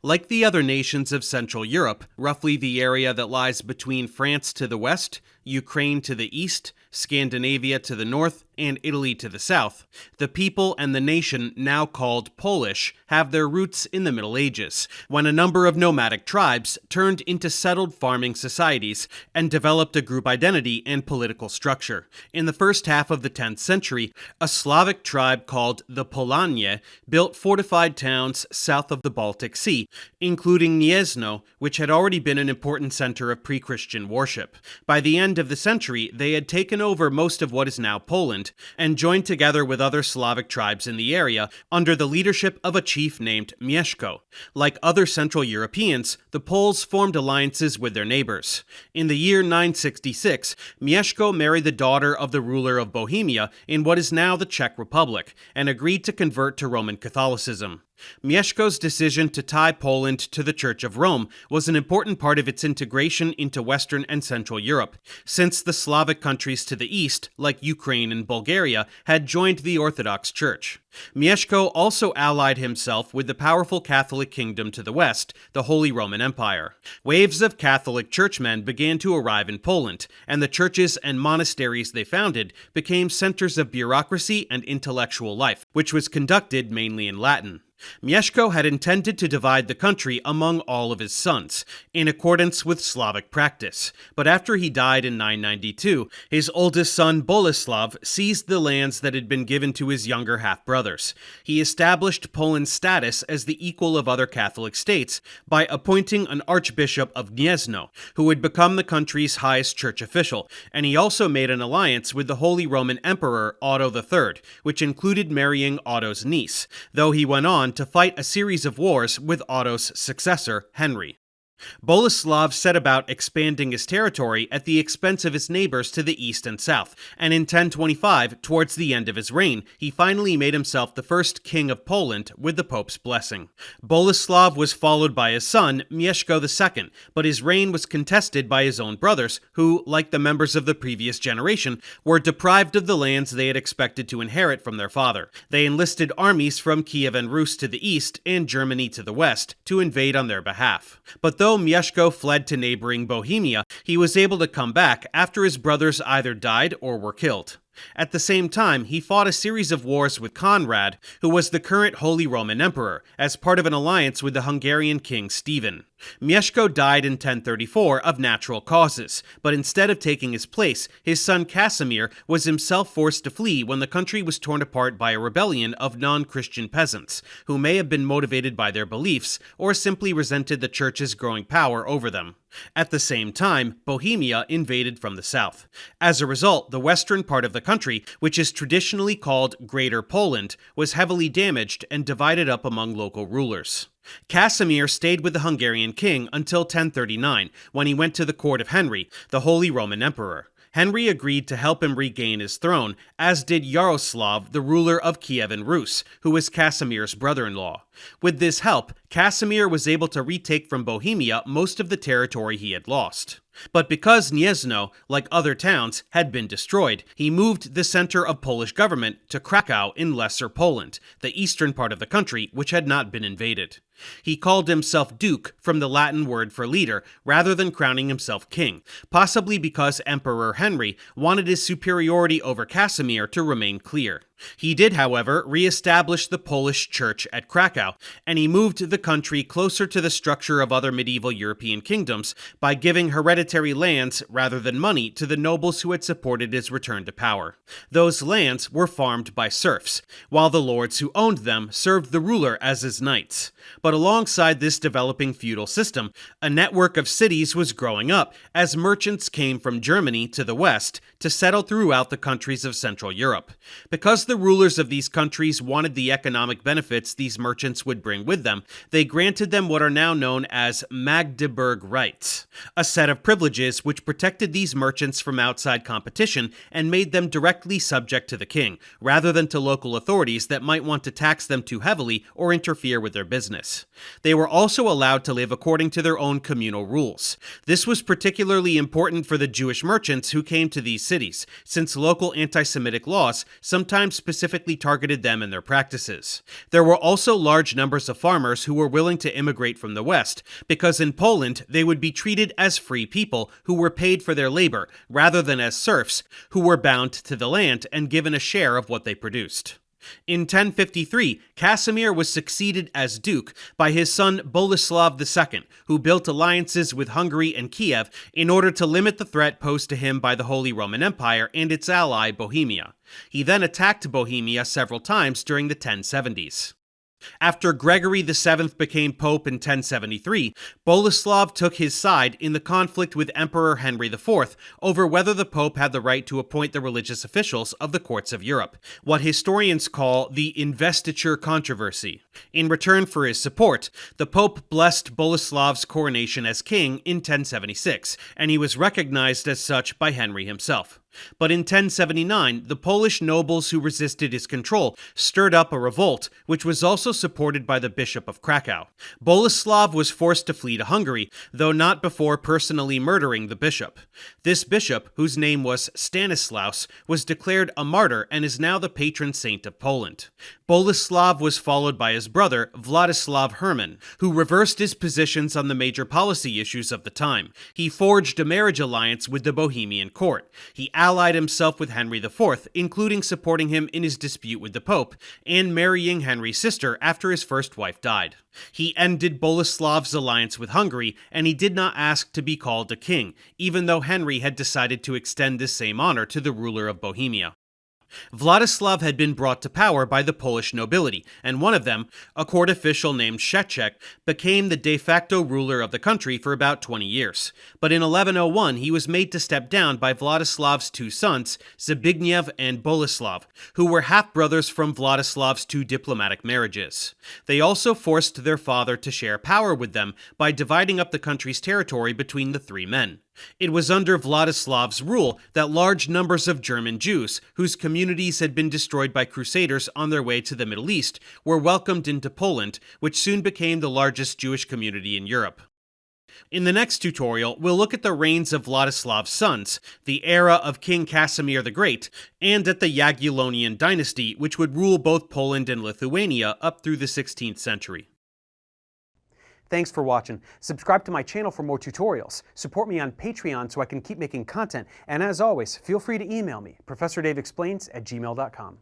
Like the other nations of Central Europe, roughly the area that lies between France to the west, Ukraine to the east, Scandinavia to the north, and Italy to the south, the people and the nation now called Polish have their roots in the Middle Ages, when a number of nomadic tribes turned into settled farming societies and developed a group identity and political structure. In the first half of the 10th century, a Slavic tribe called the Polanie built fortified towns south of the Baltic Sea, including Gniezno, which had already been an important center of pre-Christian worship. By the end of the century, they had taken over most of what is now Poland, and joined together with other Slavic tribes in the area under the leadership of a chief named Mieszko. Like other Central Europeans, the Poles formed alliances with their neighbors. In the year 966, Mieszko married the daughter of the ruler of Bohemia in what is now the Czech Republic, and agreed to convert to Roman Catholicism. Mieszko's decision to tie Poland to the Church of Rome was an important part of its integration into Western and Central Europe, since the Slavic countries to the east, like Ukraine and Bulgaria, had joined the Orthodox Church. Mieszko also allied himself with the powerful Catholic kingdom to the west, the Holy Roman Empire. Waves of Catholic churchmen began to arrive in Poland, and the churches and monasteries they founded became centers of bureaucracy and intellectual life, which was conducted mainly in Latin. Mieszko had intended to divide the country among all of his sons, in accordance with Slavic practice, but after he died in 992, his oldest son Boleslaw seized the lands that had been given to his younger half-brothers. He established Poland's status as the equal of other Catholic states by appointing an archbishop of Gniezno, who would become the country's highest church official, and he also made an alliance with the Holy Roman Emperor Otto III, which included marrying Otto's niece, though he went on to fight a series of wars with Otto's successor, Henry. Boleslaw set about expanding his territory at the expense of his neighbors to the east and south, and in 1025, towards the end of his reign, he finally made himself the first king of Poland with the Pope's blessing. Boleslaw was followed by his son, Mieszko II, but his reign was contested by his own brothers, who, like the members of the previous generation, were deprived of the lands they had expected to inherit from their father. They enlisted armies from Kiev and Rus to the east and Germany to the west to invade on their behalf. But though Mieszko fled to neighboring Bohemia, he was able to come back after his brothers either died or were killed. At the same time, he fought a series of wars with Conrad, who was the current Holy Roman Emperor, as part of an alliance with the Hungarian king Stephen. Mieszko died in 1034 of natural causes, but instead of taking his place, his son Casimir was himself forced to flee when the country was torn apart by a rebellion of non-Christian peasants, who may have been motivated by their beliefs, or simply resented the church's growing power over them. At the same time, Bohemia invaded from the south. As a result, the western part of the country, which is traditionally called Greater Poland, was heavily damaged and divided up among local rulers. Casimir stayed with the Hungarian king until 1039, when he went to the court of Henry, the Holy Roman Emperor. Henry agreed to help him regain his throne, as did Yaroslav, the ruler of Kiev and Rus, who was Casimir's brother-in-law. With this help, Casimir was able to retake from Bohemia most of the territory he had lost. But because Gniezno, like other towns, had been destroyed, he moved the center of Polish government to Krakow in Lesser Poland, the eastern part of the country which had not been invaded. He called himself Duke from the Latin word for leader, rather than crowning himself king, possibly because Emperor Henry wanted his superiority over Casimir to remain clear. He did, however, re-establish the Polish Church at Krakow, and he moved the country closer to the structure of other medieval European kingdoms by giving hereditary lands rather than money to the nobles who had supported his return to power. Those lands were farmed by serfs, while the lords who owned them served the ruler as his knights. But alongside this developing feudal system, a network of cities was growing up as merchants came from Germany to the west to settle throughout the countries of Central Europe. Because the rulers of these countries wanted the economic benefits these merchants would bring with them, they granted them what are now known as Magdeburg rights, a set of privileges which protected these merchants from outside competition and made them directly subject to the king, rather than to local authorities that might want to tax them too heavily or interfere with their business. They were also allowed to live according to their own communal rules. This was particularly important for the Jewish merchants who came to these cities, since local anti-Semitic laws sometimes specifically targeted them and their practices. There were also large numbers of farmers who were willing to immigrate from the West, because in Poland they would be treated as free people who were paid for their labor, rather than as serfs who were bound to the land and given a share of what they produced. In 1053, Casimir was succeeded as duke by his son Boleslaw II, who built alliances with Hungary and Kiev in order to limit the threat posed to him by the Holy Roman Empire and its ally Bohemia. He then attacked Bohemia several times during the 1070s. After Gregory VII became pope in 1073, Boleslaw took his side in the conflict with Emperor Henry IV over whether the pope had the right to appoint the religious officials of the courts of Europe, what historians call the investiture controversy. In return for his support, the pope blessed Boleslaw's coronation as king in 1076, and he was recognized as such by Henry himself. But in 1079, the Polish nobles who resisted his control stirred up a revolt, which was also supported by the Bishop of Krakow. Boleslaw was forced to flee to Hungary, though not before personally murdering the bishop. This bishop, whose name was Stanislaus, was declared a martyr and is now the patron saint of Poland. Boleslaw was followed by his brother, Wladyslaw Herman, who reversed his positions on the major policy issues of the time. He forged a marriage alliance with the Bohemian court. He allied himself with Henry IV, including supporting him in his dispute with the Pope, and marrying Henry's sister after his first wife died. He ended Boleslaw's alliance with Hungary, and he did not ask to be called a king, even though Henry had decided to extend this same honor to the ruler of Bohemia. Wladyslaw had been brought to power by the Polish nobility, and one of them, a court official named Szewczek, became the de facto ruler of the country for about 20 years. But in 1101 he was made to step down by Wladyslaw's two sons, Zbigniew and Boleslaw, who were half-brothers from Wladyslaw's two diplomatic marriages. They also forced their father to share power with them by dividing up the country's territory between the three men. It was under Wladyslaw's rule that large numbers of German Jews, whose communities had been destroyed by crusaders on their way to the Middle East, were welcomed into Poland, which soon became the largest Jewish community in Europe. In the next tutorial, we'll look at the reigns of Wladyslaw's sons, the era of King Casimir the Great, and at the Jagiellonian dynasty, which would rule both Poland and Lithuania up through the 16th century. Thanks for watching. Subscribe to my channel for more tutorials. Support me on Patreon so I can keep making content. And as always, feel free to email me, ProfessorDaveExplains@gmail.com.